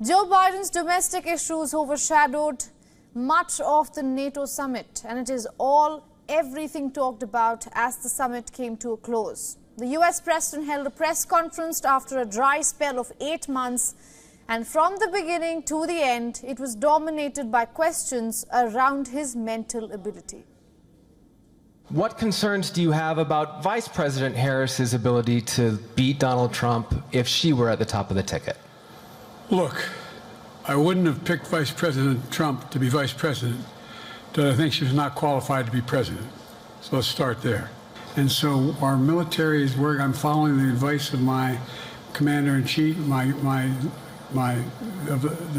Joe Biden's domestic issues overshadowed much of the NATO summit, and it is everything talked about as the summit came to a close. The US president held a press conference after a dry spell of 8 months, and from the beginning to the end, it was dominated by questions around his mental ability. What concerns do you have about Vice President Harris's ability to beat Donald Trump if she were at the top of the ticket? Look, I wouldn't have picked Vice President Trump to be vice president, but I think she was not qualified to be president. So let's start there. And so our military is working. I'm following the advice of my commander-in-chief, the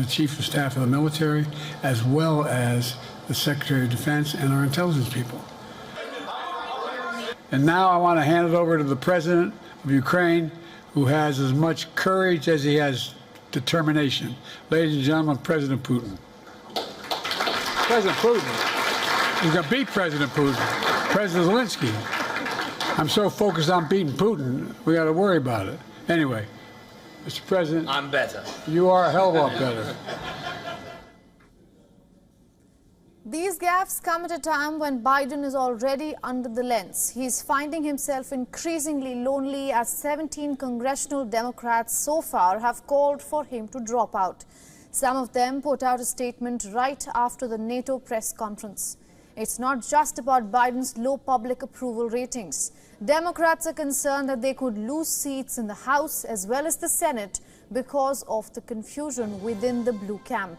chief of staff of the military, as well as the Secretary of Defense and our intelligence people. And now I want to hand it over to the president of Ukraine, who has as much courage as he has determination. Ladies and gentlemen, President Putin. President Putin. He's going to beat President Putin. President Zelensky. I'm so focused on beating Putin, we got to worry about it. Anyway, Mr. President. I'm better. You are a hell of a lot better. These gaffes come at a time when Biden is already under the lens. He's finding himself increasingly lonely as 17 congressional Democrats so far have called for him to drop out. Some of them put out a statement right after the NATO press conference. It's not just about Biden's low public approval ratings. Democrats are concerned that they could lose seats in the House as well as the Senate because of the confusion within the blue camp.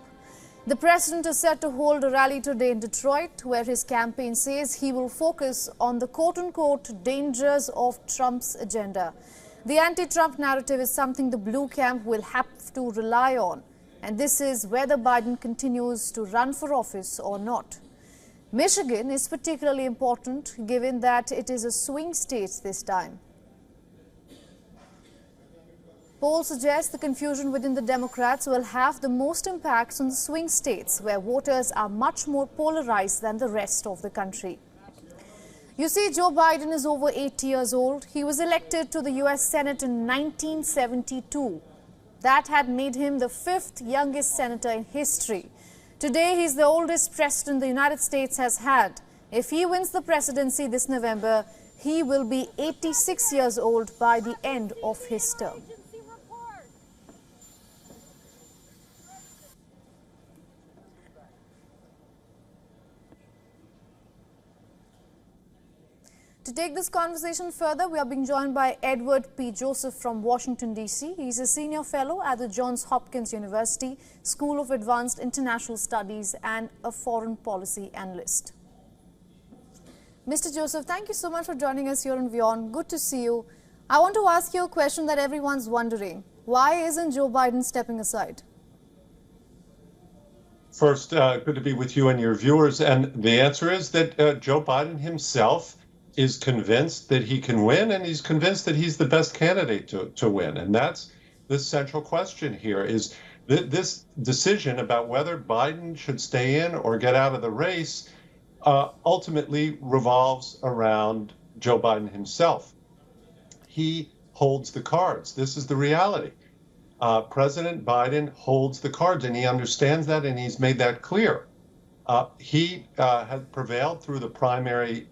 The president is set to hold a rally today in Detroit, where his campaign says he will focus on the quote-unquote dangers of Trump's agenda. The anti-Trump narrative is something the blue camp will have to rely on, and this is whether Biden continues to run for office or not. Michigan is particularly important given that it is a swing state this time. Polls suggest the confusion within the Democrats will have the most impacts on the swing states, where voters are much more polarized than the rest of the country. You see, Joe Biden is over 80 years old. He was elected to the US Senate in 1972. That had made him the 5th youngest senator in history. Today, he's the oldest president the United States has had. If he wins the presidency this November, he will be 86 years old by the end of his term. To take this conversation further, we are being joined by Edward P. Joseph from Washington, D.C. He's a senior fellow at the Johns Hopkins University School of Advanced International Studies and a foreign policy analyst. Mr. Joseph, thank you so much for joining us here on WION. Good to see you. I want to ask you a question that everyone's wondering. Why isn't Joe Biden stepping aside? First, good to be with you and your viewers. And the answer is that Joe Biden himself is convinced that he can win, and he's convinced that he's the best candidate to win. And that's the central question here, is this decision about whether Biden should stay in or get out of the race ultimately revolves around Joe Biden himself. He holds the cards. This is the reality. President Biden holds the cards, and he understands that, and he's made that clear. He has prevailed through the primary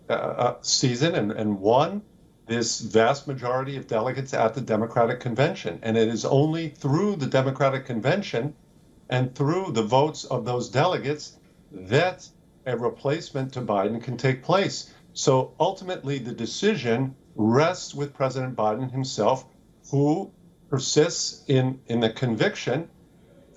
season and won this vast majority of delegates at the Democratic Convention. And it is only through the Democratic Convention and through the votes of those delegates that a replacement to Biden can take place. So ultimately, the decision rests with President Biden himself, who persists in the conviction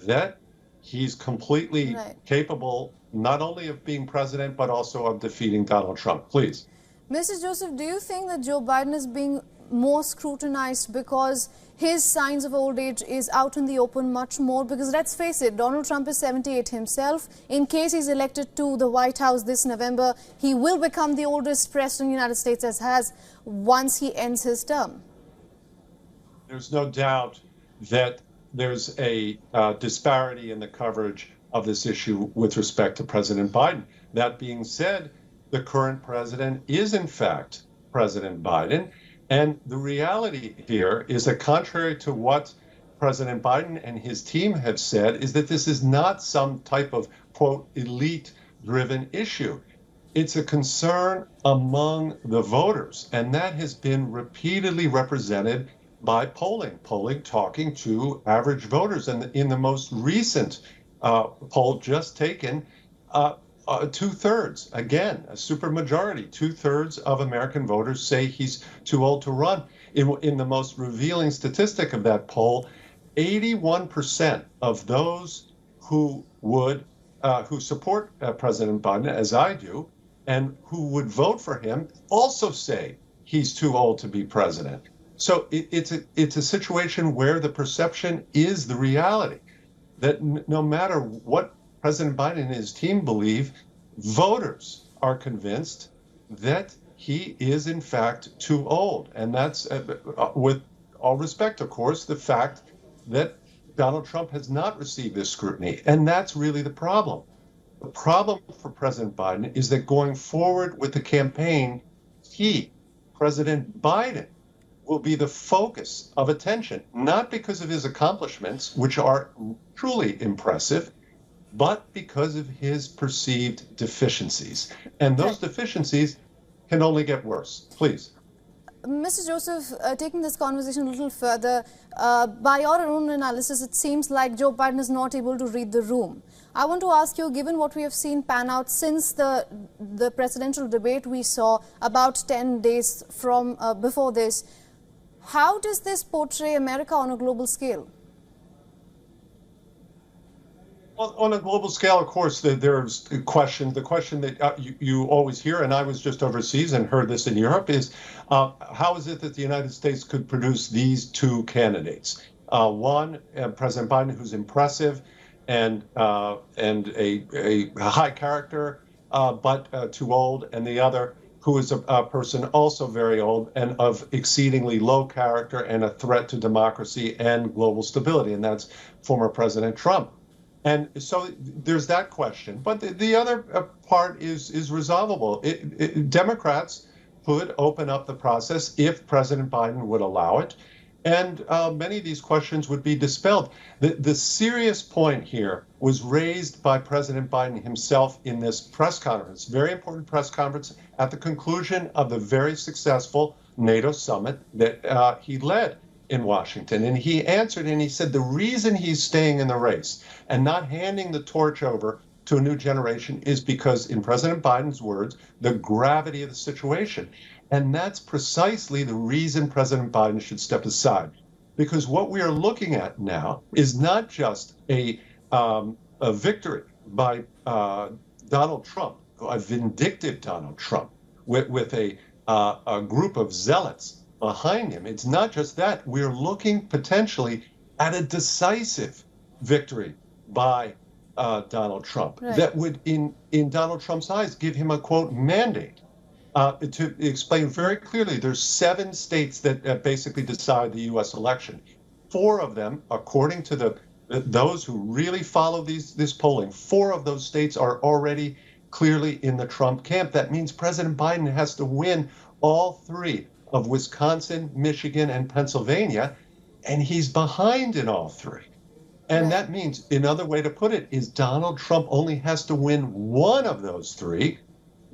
that he's completely capable not only of being president, but also of defeating Donald Trump. Please. Mr. Joseph, do you think that Joe Biden is being more scrutinized because his signs of old age is out in the open much more? Because let's face it, Donald Trump is 78 himself. In case he's elected to the White House this November, he will become the oldest president the United States has once he ends his term. There's no doubt that there's a disparity in the coverage of this issue with respect to President Biden. That being said, the current president is in fact President Biden. And the reality here is that contrary to what President Biden and his team have said is that this is not some type of, quote, elite-driven issue. It's a concern among the voters, and that has been repeatedly represented by polling talking to average voters. And in the most recent poll just taken, 2/3, again, a supermajority, 2/3 of American voters say he's too old to run. In the most revealing statistic of that poll, 81% of those who support President Biden, as I do, and who would vote for him, also say he's too old to be president. So it's a situation where the perception is the reality, that no matter what President Biden and his team believe, voters are convinced that he is in fact too old. And that's, with all respect, of course, the fact that Donald Trump has not received this scrutiny. And that's really the problem. The problem for President Biden is that going forward with the campaign, President Biden, will be the focus of attention, not because of his accomplishments, which are truly impressive, but because of his perceived deficiencies. And those deficiencies can only get worse. Please. Mr. Joseph, taking this conversation a little further, by your own analysis, it seems like Joe Biden is not able to read the room. I want to ask you, given what we have seen pan out since the presidential debate we saw about 10 days from before this, how does this portray America on a global scale? Well, on a global scale, of course, there's questions. The question that you always hear, and I was just overseas and heard this in Europe, is how is it that the United States could produce these two candidates? One, President Biden, who's impressive and a high character, but too old, and the other, who is a person also very old and of exceedingly low character and a threat to democracy and global stability, and that's former President Trump. And so there's that question. But the other part is resolvable. Democrats could open up the process if President Biden would allow it, and many of these questions would be dispelled. The serious point here was raised by President Biden himself in this press conference, very important press conference at the conclusion of the very successful NATO summit that he led in Washington. And he answered and he said the reason he's staying in the race and not handing the torch over to a new generation is because, in President Biden's words, the gravity of the situation. And that's precisely the reason President Biden should step aside. Because what we are looking at now is not just a victory by Donald Trump, a vindictive Donald Trump, with a group of zealots behind him. It's not just that. We're looking potentially at a decisive victory by Donald Trump that would, in Donald Trump's eyes, give him a, quote, mandate to explain very clearly. There's 7 states that basically decide the U.S. election. 4 of them, according to those who really follow this polling, 4 of those states are already clearly in the Trump camp. That means President Biden has to win all 3 of Wisconsin, Michigan, and Pennsylvania, and he's behind in all 3. And that means, another way to put it, is Donald Trump only has to win 1 of those 3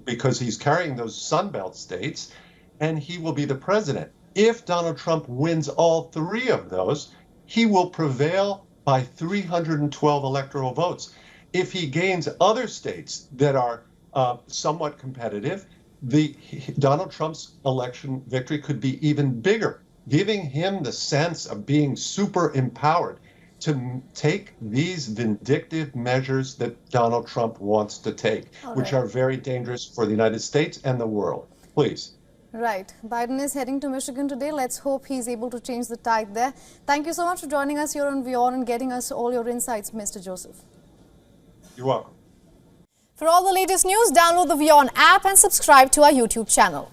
because he's carrying those Sunbelt states, and he will be the president. If Donald Trump wins all 3 of those, he will prevail by 312 electoral votes. If he gains other states that are somewhat competitive, Donald Trump's election victory could be even bigger, giving him the sense of being super empowered to take these vindictive measures that Donald Trump wants to take, which are very dangerous for the United States and the world. Please. Right. Biden is heading to Michigan today. Let's hope he's able to change the tide there. Thank you so much for joining us here on WION and getting us all your insights, Mr. Joseph. You're welcome. For all the latest news, download the WION app and subscribe to our YouTube channel.